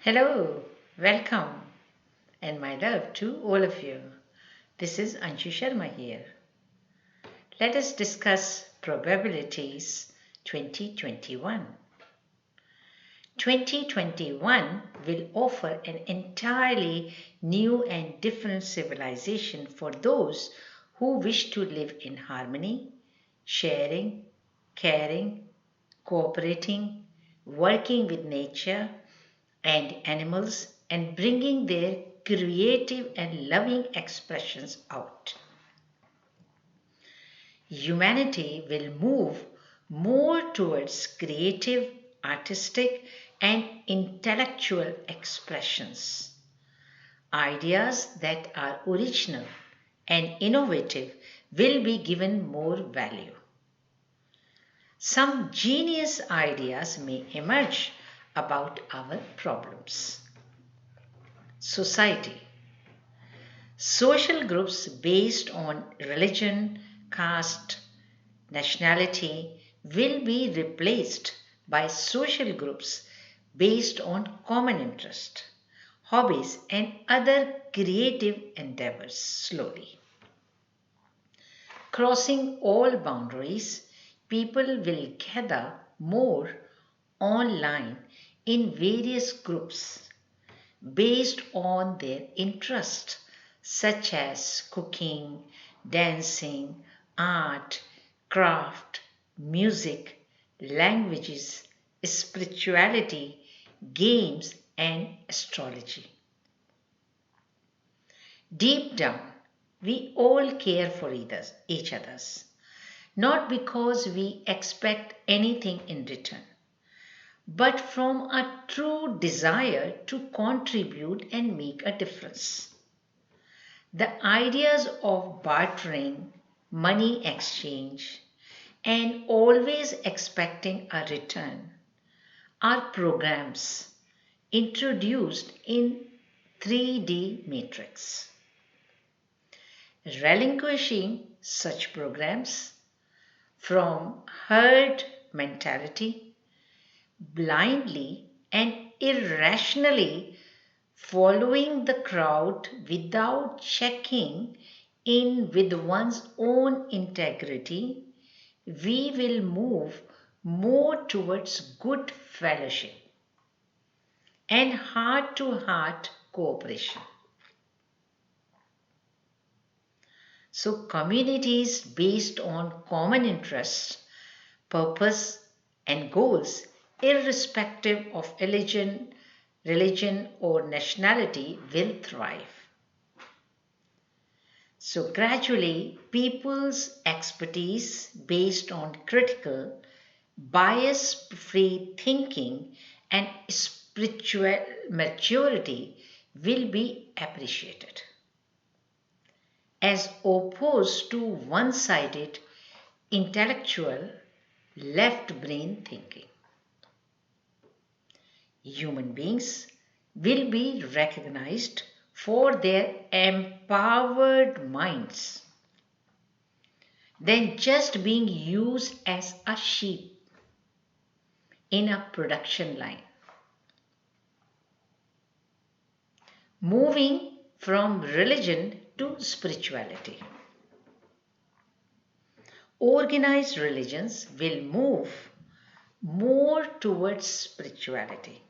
Hello, welcome, and my love to all of you. This is Anshu Sharma here. Let us discuss probabilities 2021. 2021 will offer an entirely new and different civilization for those who wish to live in harmony, sharing, caring, cooperating, working with nature and animals, and bringing their creative and loving expressions out. Humanity will move more towards creative, artistic, and intellectual expressions. Ideas that are original and innovative will be given more value. Some genius ideas may emerge about our problems. Society. Social groups based on religion, caste, nationality will be replaced by social groups based on common interest, hobbies, and other creative endeavors slowly. Crossing all boundaries, people will gather more online in various groups based on their interest, such as cooking, dancing, art, craft, music, languages, spirituality, games, and astrology. Deep down, we all care for each other's, not because we expect anything in return, but from a true desire to contribute and make a difference. The ideas of bartering, money exchange, and always expecting a return are programs introduced in 3D matrix. Relinquishing such programs from herd mentality blindly and irrationally following the crowd without checking in with one's own integrity, we will move more towards good fellowship and heart to heart cooperation. So, communities based on common interests, purpose, and goals, irrespective of religion or nationality, will thrive. So, gradually, people's expertise based on critical, bias free thinking and spiritual maturity will be appreciated, as opposed to one sided intellectual left brain thinking. Human beings will be recognized for their empowered minds than just being used as a sheep in a production line. Moving from religion to spirituality. Organized religions will move more towards spirituality,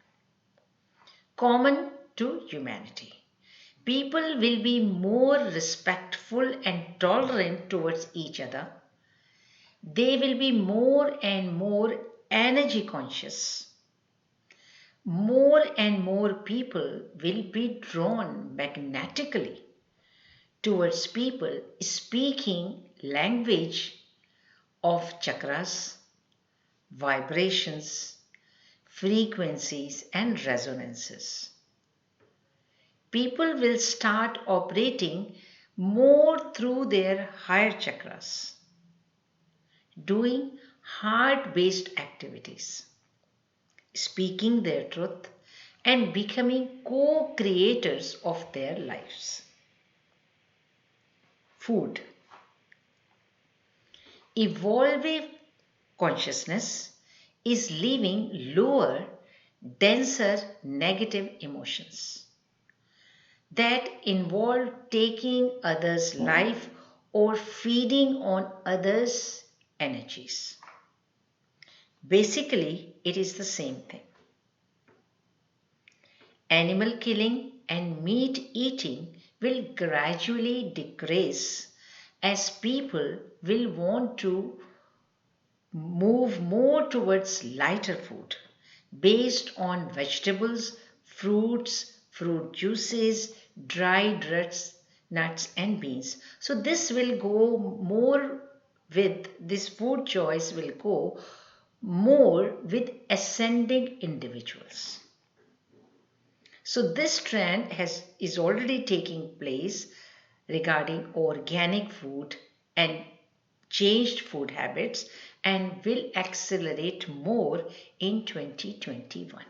common to humanity. People will be more respectful and tolerant towards each other. They will be more and more energy conscious. More and more people will be drawn magnetically towards people speaking language of chakras, vibrations, frequencies, and resonances. People will start operating more through their higher chakras, doing heart based activities, speaking their truth, and becoming co creators of their lives. Food. Evolving consciousness is living lower denser negative emotions that involve taking others' life or feeding on others' energies. Basically, it is the same thing. Animal killing and meat eating will gradually decrease as people will want to move more towards lighter food based on vegetables, fruits, fruit juices, dried nuts and beans. So this will go more with this food choice will go more with ascending individuals. So this trend is already taking place regarding organic food and changed food habits and will accelerate more in 2021.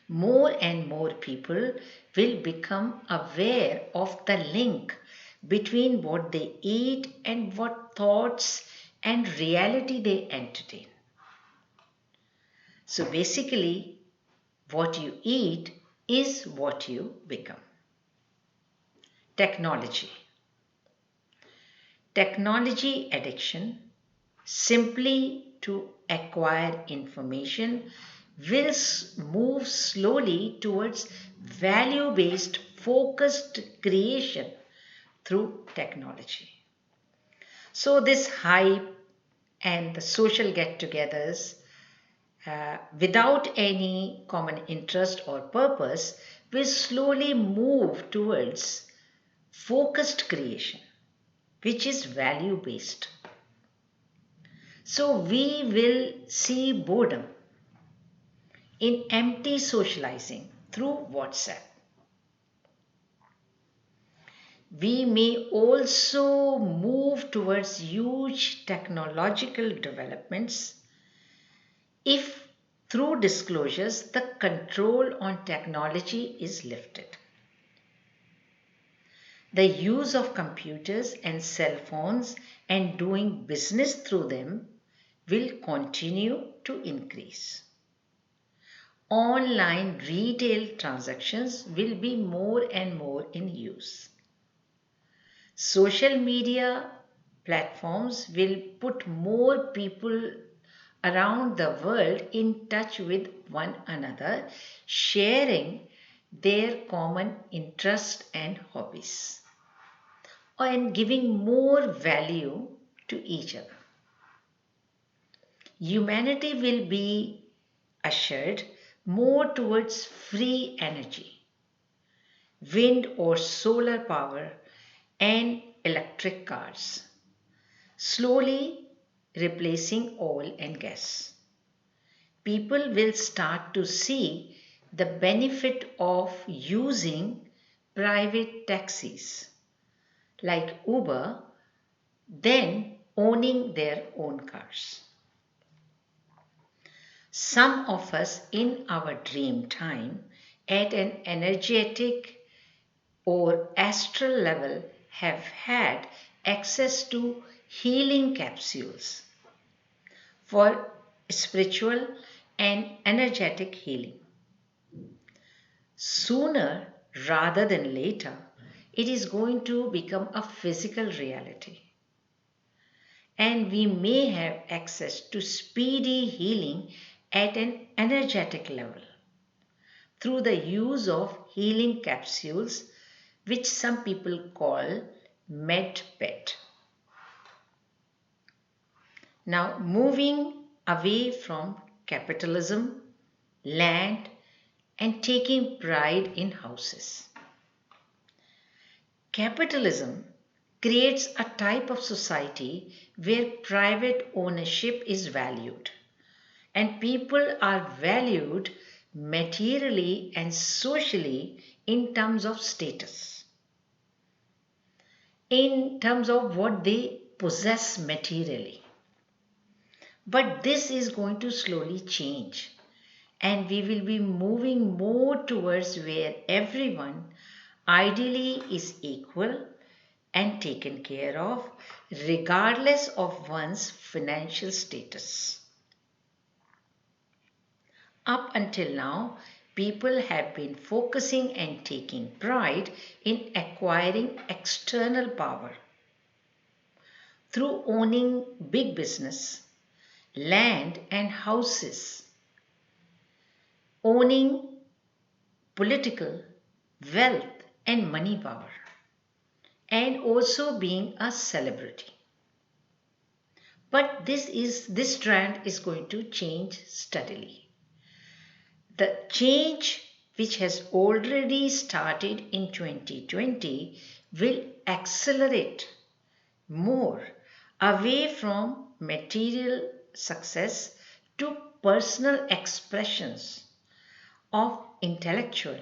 More and more people will become aware of the link between what they eat and what thoughts and reality they entertain. So basically, what you eat is what you become. Technology. Technology addiction, simply to acquire information, will move slowly towards value-based focused creation through technology. So this hype and the social get-togethers without any common interest or purpose will slowly move towards focused creation, which is value based. So we will see boredom in empty socializing through WhatsApp. We may also move towards huge technological developments if through disclosures the control on technology is lifted. The use of computers and cell phones and doing business through them will continue to increase. Online retail transactions will be more and more in use. Social media platforms will put more people around the world in touch with one another, sharing their common interests and hobbies, and giving more value to each other. Humanity will be ushered more towards free energy, wind or solar power, and electric cars, slowly replacing oil and gas. People will start to see the benefit of using private taxis like Uber than owning their own cars. Some of us in our dream time at an energetic or astral level have had access to healing capsules for spiritual and energetic healing. Sooner rather than later, it is going to become a physical reality. And we may have access to speedy healing at an energetic level through the use of healing capsules, which some people call MedPet. Now, moving away from capitalism, land, and taking pride in houses. Capitalism creates a type of society where private ownership is valued and people are valued materially and socially in terms of status, in terms of what they possess materially. But this is going to slowly change, and we will be moving more towards where everyone ideally is equal and taken care of regardless of one's financial status. Up until now, people have been focusing and taking pride in acquiring external power through owning big business, land and houses, owning political, wealth and money power, and also being a celebrity. But this trend is going to change steadily. The change which has already started in 2020 will accelerate more away from material success to personal expressions of intellectual,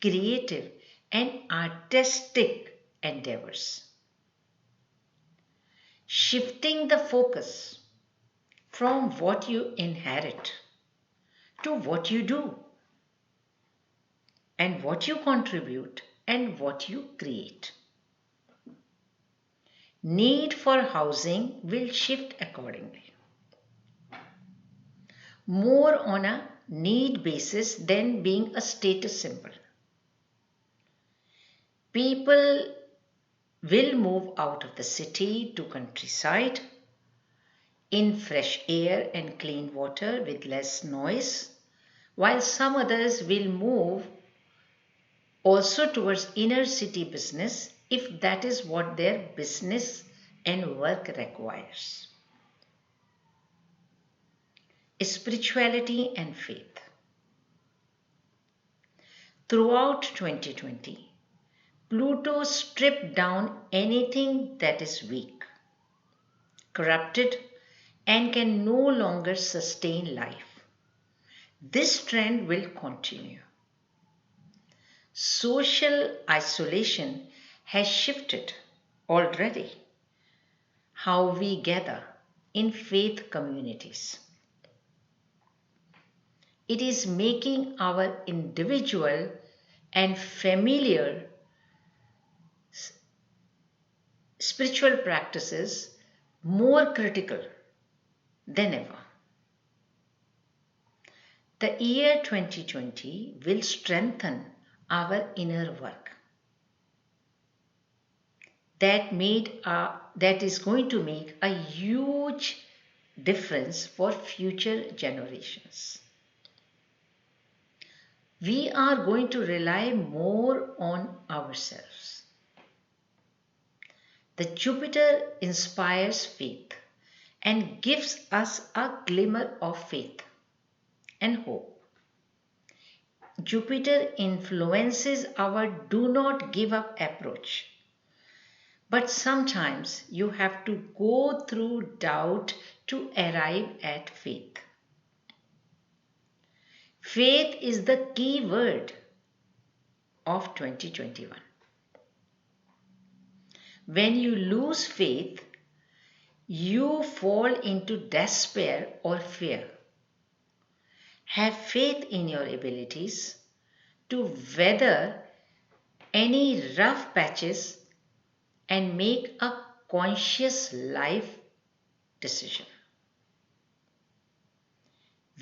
creative, and artistic endeavors. Shifting the focus from what you inherit to what you do and what you contribute and what you create. Need for housing will shift accordingly. More on a need basis than being a status symbol. People will move out of the city to countryside in fresh air and clean water with less noise, while some others will move also towards inner city business if that is what their business and work requires. Spirituality and faith. Throughout 2020, Pluto stripped down anything that is weak, corrupted, and can no longer sustain life. This trend will continue. Social isolation has shifted already. How we gather in faith communities. It is making our individual and familiar spiritual practices more critical than ever. The year 2020 will strengthen our inner work. That is going to make a huge difference for future generations. We are going to rely more on ourselves. The Jupiter inspires faith and gives us a glimmer of faith and hope. Jupiter influences our do not give up approach. But sometimes you have to go through doubt to arrive at faith. Faith is the key word of 2021. When you lose faith, you fall into despair or fear. Have faith in your abilities to weather any rough patches and make a conscious life decision.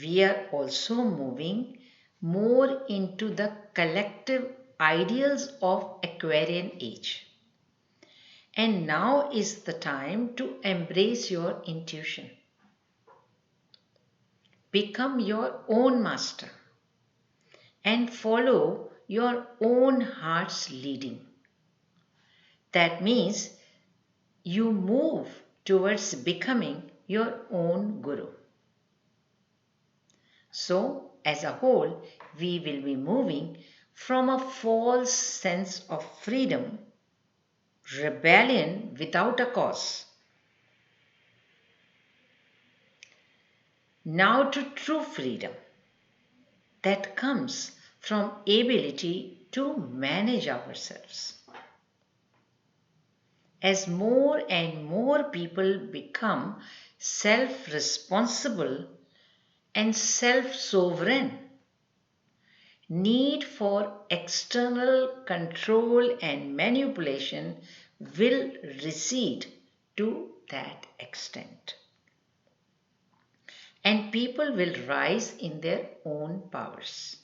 We are also moving more into the collective ideals of Aquarian age. And now is the time to embrace your intuition. Become your own master and follow your own heart's leading. That means you move towards becoming your own guru. So, as a whole, we will be moving from a false sense of freedom, rebellion without a cause, now to true freedom that comes from ability to manage ourselves. As more and more people become self-responsible and self-sovereign, need for external control and manipulation will recede to that extent. and people will rise in their own powers.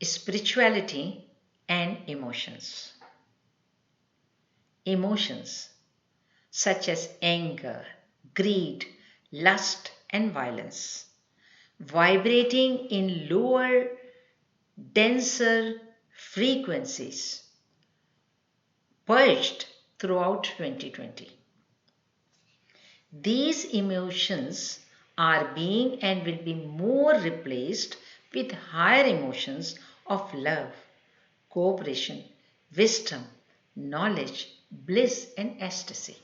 Spirituality and emotions. Emotions such as anger, greed, lust, and violence, vibrating in lower, denser frequencies, purged throughout 2020. These emotions are being and will be more replaced with higher emotions of love, cooperation, wisdom, knowledge, bliss, and ecstasy.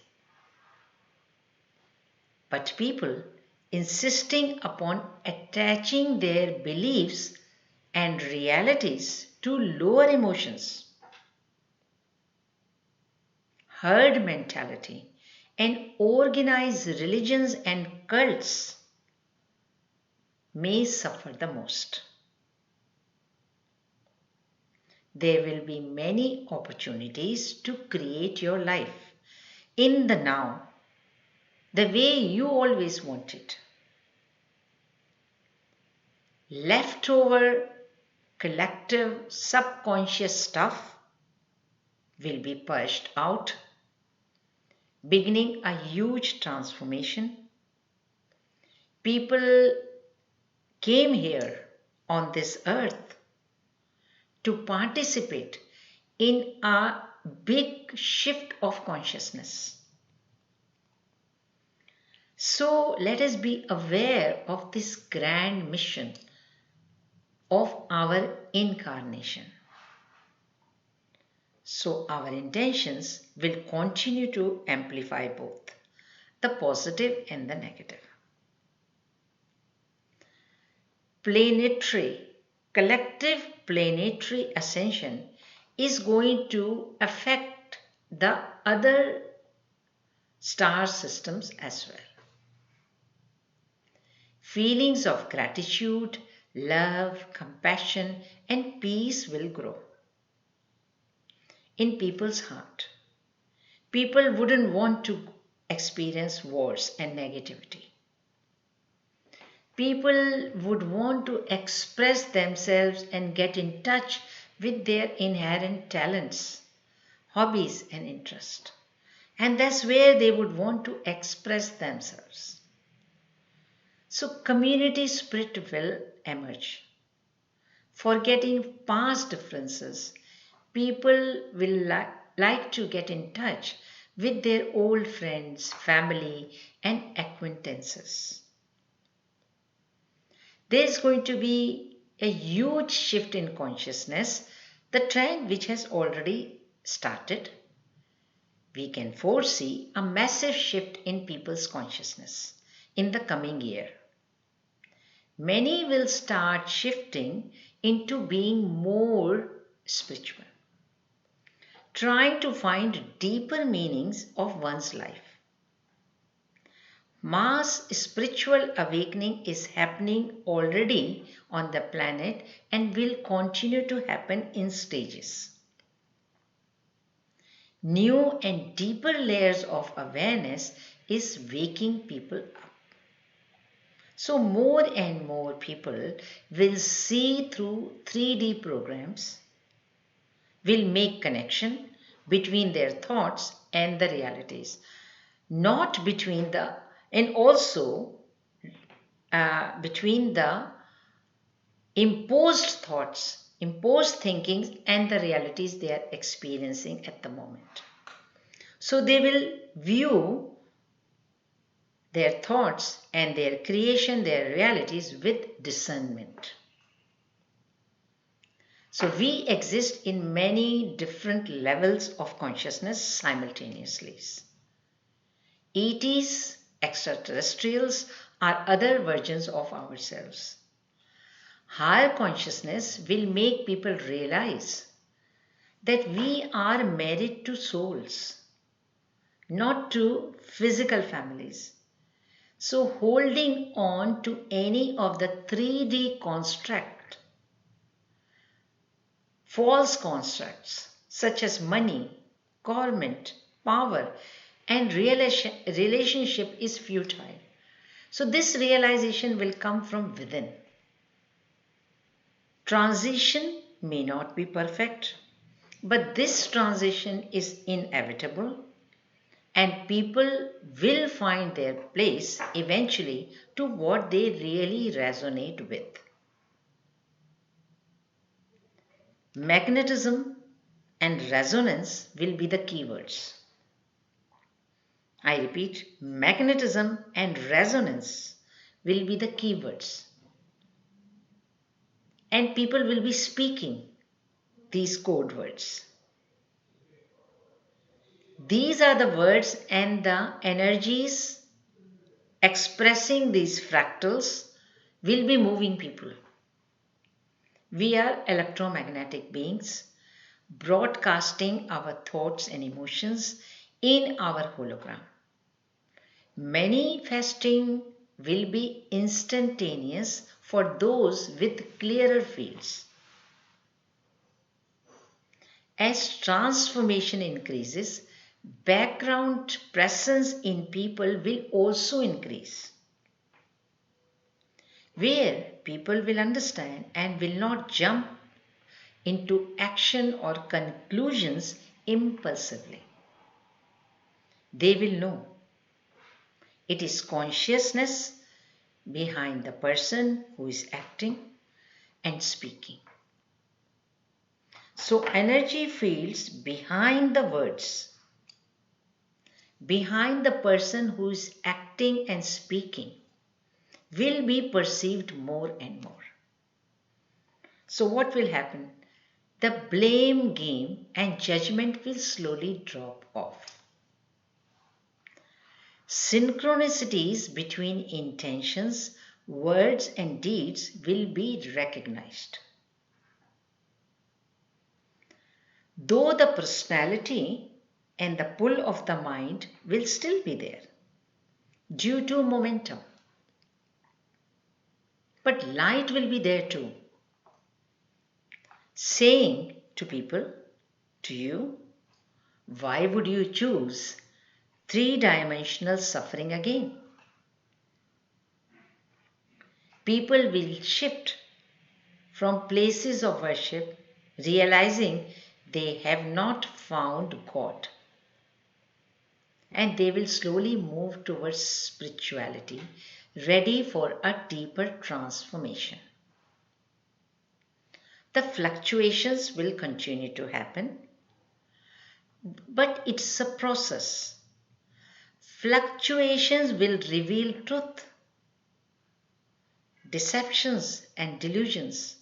But people insisting upon attaching their beliefs and realities to lower emotions, herd mentality, and organized religions and cults may suffer the most. There will be many opportunities to create your life in the now, the way you always want it. Leftover collective subconscious stuff will be purged out, beginning a huge transformation. People came here on this earth to participate in a big shift of consciousness. So let us be aware of this grand mission of our incarnation. So our intentions will continue to amplify both the positive and the negative. Collective planetary ascension is going to affect the other star systems as well. Feelings of gratitude, love, compassion, and peace will grow in people's heart. People wouldn't want to experience wars and negativity. People would want to express themselves and get in touch with their inherent talents, hobbies, and interests. And that's where they would want to express themselves. So community spirit will emerge. Forgetting past differences, people will like to get in touch with their old friends, family, and acquaintances. There's going to be a huge shift in consciousness, the trend which has already started. We can foresee a massive shift in people's consciousness in the coming year. Many will start shifting into being more spiritual, trying to find deeper meanings of one's life. Mass spiritual awakening is happening already on the planet and will continue to happen in stages. New and deeper layers of awareness is waking people up. So more and more people will see through 3D programs, will make connection between their thoughts and the realities, not between the and also between the imposed thoughts, imposed thinkings, and the realities they are experiencing at the moment. So they will view their thoughts and their creation, their realities with discernment. So we exist in many different levels of consciousness simultaneously. ETs, extraterrestrials, are other versions of ourselves. Higher consciousness will make people realize that we are married to souls, not to physical families. So holding on to any of the 3D construct, false constructs such as money, government, power, and relationship is futile. So this realization will come from within. Transition may not be perfect, but this transition is inevitable and people will find their place eventually to what they really resonate with. Magnetism and resonance will be the keywords. I repeat, magnetism and resonance will be the keywords. And people will be speaking these code words. These are the words and the energies expressing these fractals will be moving people. We are electromagnetic beings broadcasting our thoughts and emotions in our hologram. Manifesting will be instantaneous for those with clearer fields. As transformation increases, background presence in people will also increase, where people will understand and will not jump into action or conclusions impulsively. They will know it is consciousness behind the person who is acting and speaking. So energy fields behind the words, behind the person who is acting and speaking, will be perceived more and more. So what will happen? The blame game and judgment will slowly drop off. Synchronicities between intentions, words and deeds will be recognized. Though the personality and the pull of the mind will still be there due to momentum. But light will be there too, saying to people, to you, why would you choose three-dimensional suffering again? People will shift from places of worship, realizing they have not found God. And they will slowly move towards spirituality, ready for a deeper transformation. The fluctuations will continue to happen, but it's a process. Fluctuations will reveal truth, deceptions and delusions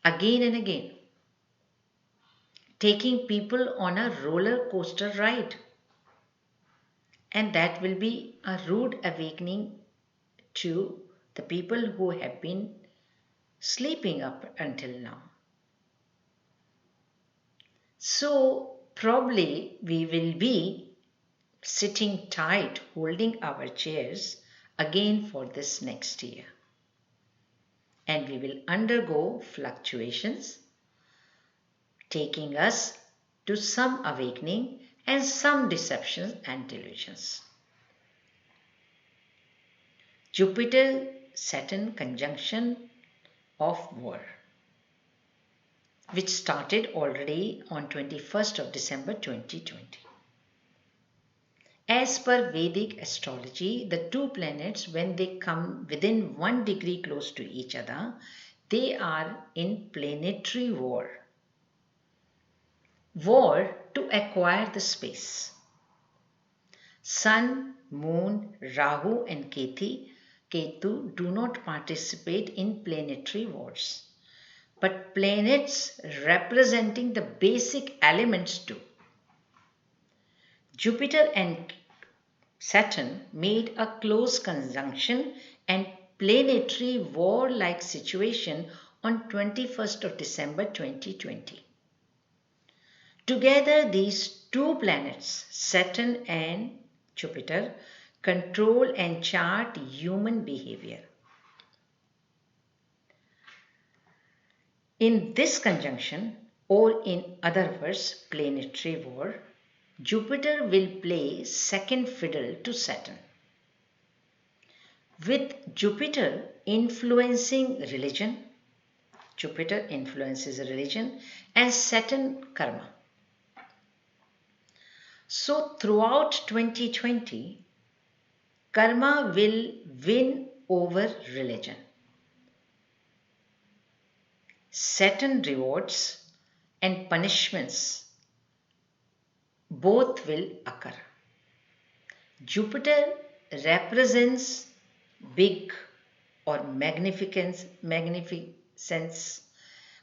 again and again, taking people on a roller coaster ride. And that will be a rude awakening to the people who have been sleeping up until now. So probably we will be sitting tight, holding our chairs again for this next year. And we will undergo fluctuations, taking us to some awakening and some deceptions and delusions. Jupiter-Saturn conjunction of war, which started already on 21st of December 2020. As per Vedic astrology, the two planets, when they come within 1 degree close to each other, they are in planetary war. War to acquire the space. Sun, Moon, Rahu and Ketu do not participate in planetary wars, but planets representing the basic elements do. Jupiter and Saturn made a close conjunction and planetary war-like situation on 21st of December 2020. Together, these two planets, Saturn and Jupiter, control and chart human behavior. In this conjunction, or in other words, planetary war, Jupiter will play second fiddle to Saturn. With Jupiter influencing religion, Jupiter influences religion, and Saturn karma. So throughout 2020, karma will win over religion. Saturn rewards and punishments both will occur. Jupiter represents big or magnificence,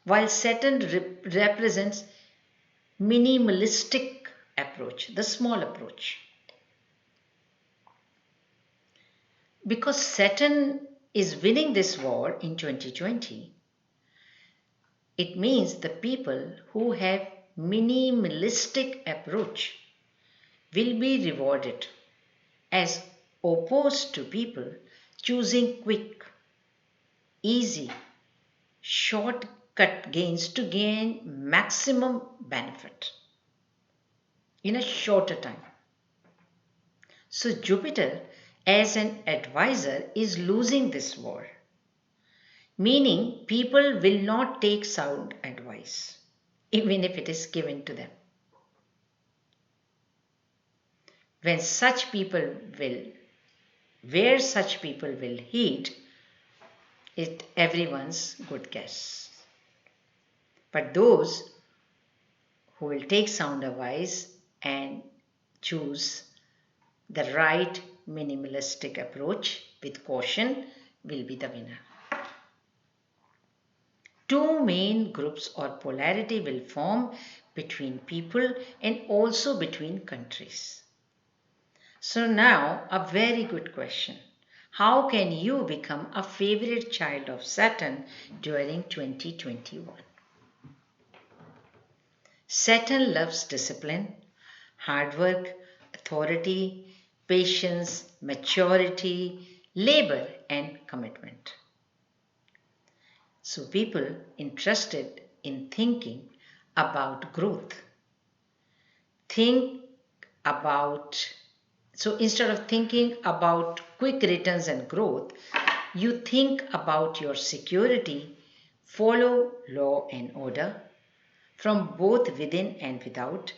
while Saturn represents minimalistic approach, the small approach. Because Saturn is winning this war in 2020, it means the people who have minimalistic approach will be rewarded as opposed to people choosing quick, easy, shortcut gains to gain maximum benefit in a shorter time. So Jupiter as an advisor is losing this war, meaning people will not take sound advice even if it is given to them. Where such people will heed it, everyone's good guess. But those who will take sound advice and choose the right minimalistic approach with caution will be the winner. Two main groups or polarity will form between people and also between countries. So now a very good question. How can you become a favorite child of Saturn during 2021? Saturn loves discipline, hard work, authority, patience, maturity, labor, and commitment. So people interested in thinking about growth, so instead of thinking about quick returns and growth, you think about your security, follow law and order from both within and without,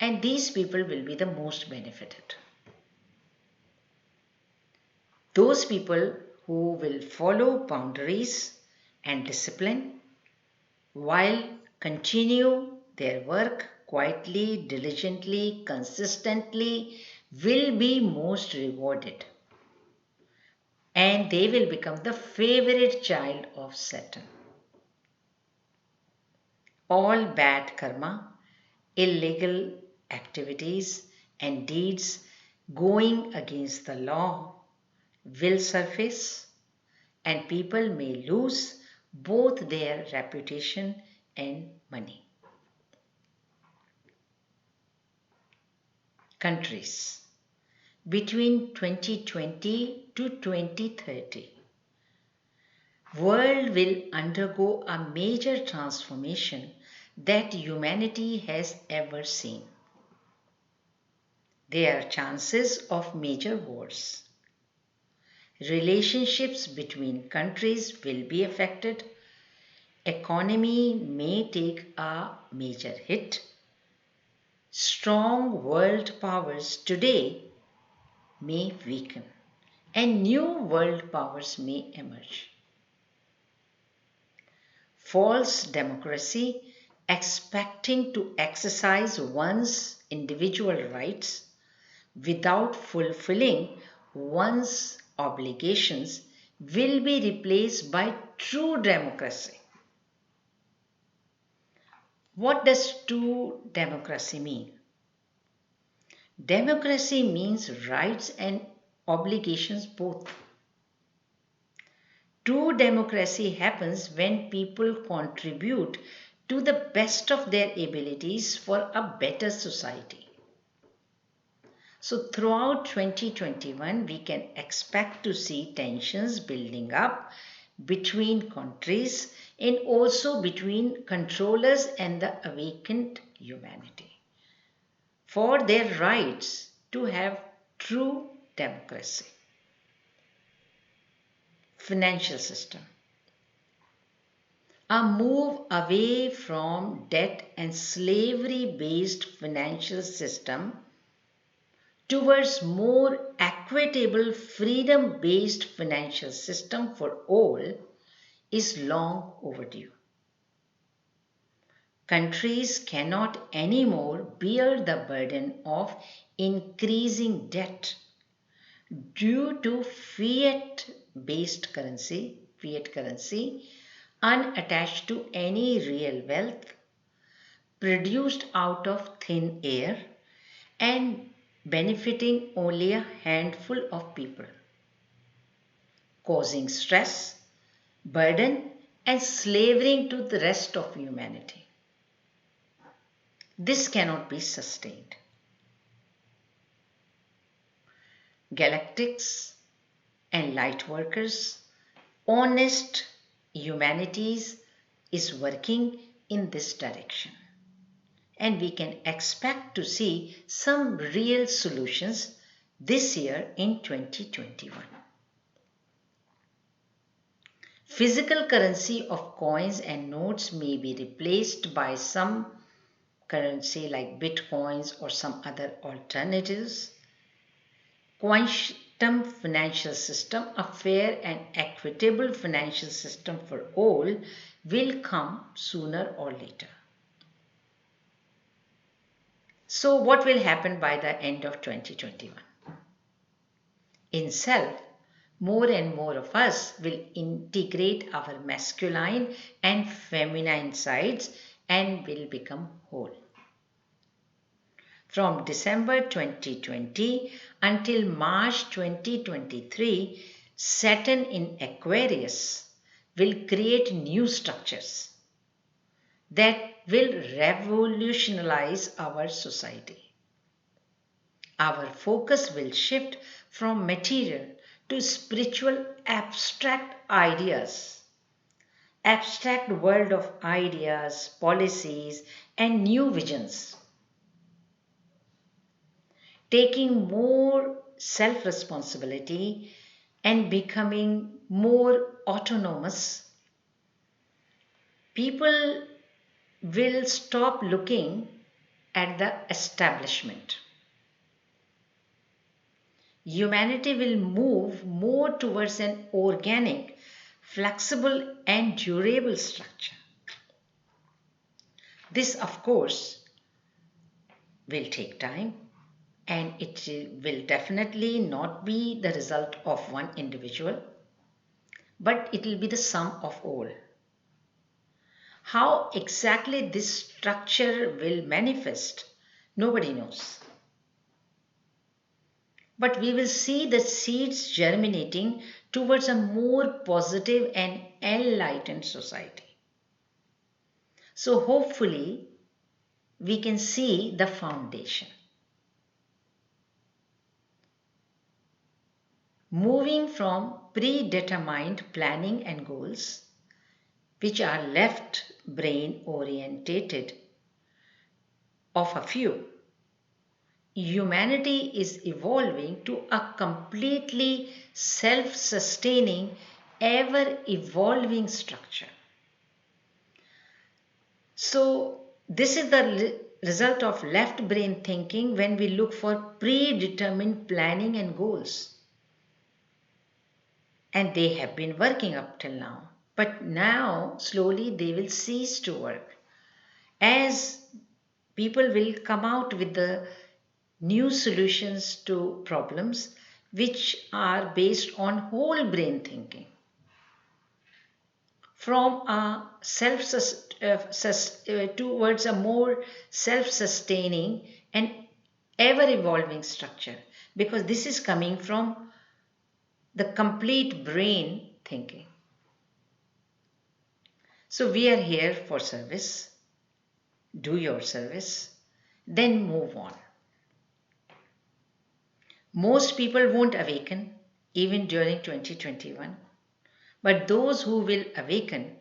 and these people will be the most benefited. Those people who will follow boundaries and discipline while continue their work quietly, diligently, consistently will be most rewarded, and they will become the favorite child of Saturn. All bad karma, illegal activities and deeds going against the law will surface, and people may lose both their reputation and money. Countries. Between 2020 to 2030, world will undergo a major transformation that humanity has ever seen. There are chances of major wars. Relationships between countries will be affected. Economy may take a major hit. Strong world powers today may weaken, and new world powers may emerge. False democracy, expecting to exercise one's individual rights without fulfilling one's obligations, will be replaced by true democracy. What does true democracy mean? Democracy means rights and obligations both. True democracy happens when people contribute to the best of their abilities for a better society. So throughout 2021, we can expect to see tensions building up between countries and also between controllers and the awakened humanity. for their rights to have true democracy. Financial system. A move away from debt and slavery based financial system towards more equitable freedom based financial system for all is long overdue. Countries cannot anymore bear the burden of increasing debt due to fiat currency unattached to any real wealth, produced out of thin air and benefiting only a handful of people, causing stress, burden and slavery to the rest of humanity. This cannot be sustained. Galactics and light workers, honest humanities is working in this direction. And we can expect to see some real solutions this year in 2021. Physical currency of coins and notes may be replaced by some currency like bitcoins or some other alternatives. Quantum financial system, a fair and equitable financial system for all, will come sooner or later. So what will happen by the end of 2021? In self, more and more of us will integrate our masculine and feminine sides and will become whole. From December 2020 until March 2023, Saturn in Aquarius will create new structures that will revolutionize our society. Our focus will shift from material to spiritual abstract ideas, abstract world of ideas, policies and new visions. Taking more self-responsibility and becoming more autonomous, people will stop looking at the establishment. Humanity will move more towards an organic, flexible and durable structure. This, of course, will take time and it will definitely not be the result of one individual, but it will be the sum of all. How exactly this structure will manifest, nobody knows. But we will see the seeds germinating towards a more positive and enlightened society. So hopefully we can see the foundation. Moving from predetermined planning and goals, which are left brain orientated of a few, humanity is evolving to a completely self-sustaining, ever-evolving structure. So this is the result of left brain thinking when we look for predetermined planning and goals. And they have been working up till now. But now, slowly, they will cease to work. As people will come out with the new solutions to problems which are based on whole brain thinking. From a towards a more self-sustaining and ever-evolving structure. Because this is coming from the complete brain thinking. So we are here for service. Do your service, then move on. Most people won't awaken even during 2021, but those who will awaken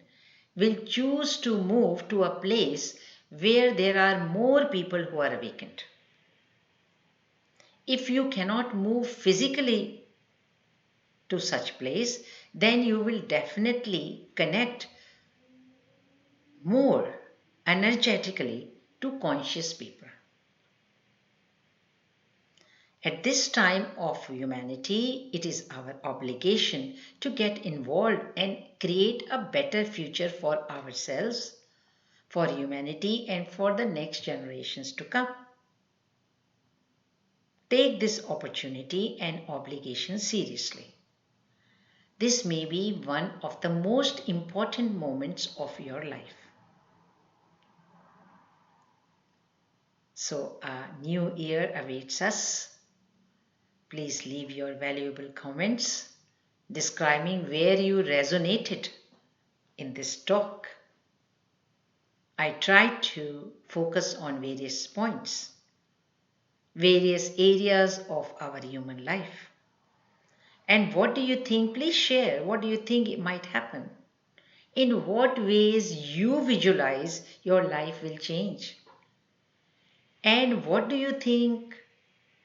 will choose to move to a place where there are more people who are awakened. If you cannot move physically to such place, then you will definitely connect more energetically to conscious people. At this time of humanity, it is our obligation to get involved and create a better future for ourselves, for humanity, and for the next generations to come. Take this opportunity and obligation seriously. This may be one of the most important moments of your life. So, a new year awaits us. Please leave your valuable comments describing where you resonated in this talk. I tried to focus on various points, various areas of our human life. And what do you think? Please share. What do you think it might happen? In what ways you visualize your life will change? And what do you think?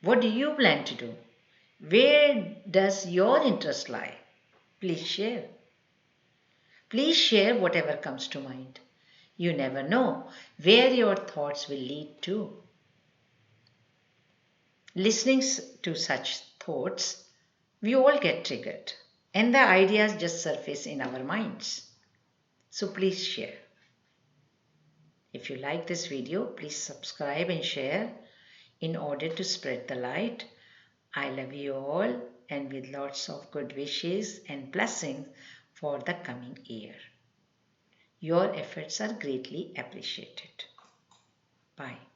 What do you plan to do? Where does your interest lie? Please share. Please share whatever comes to mind. You never know where your thoughts will lead to. Listening to such thoughts, we all get triggered and the ideas just surface in our minds. So please share. If you like this video, please subscribe and share in order to spread the light. I love you all, and with lots of good wishes and blessings for the coming year. Your efforts are greatly appreciated. Bye.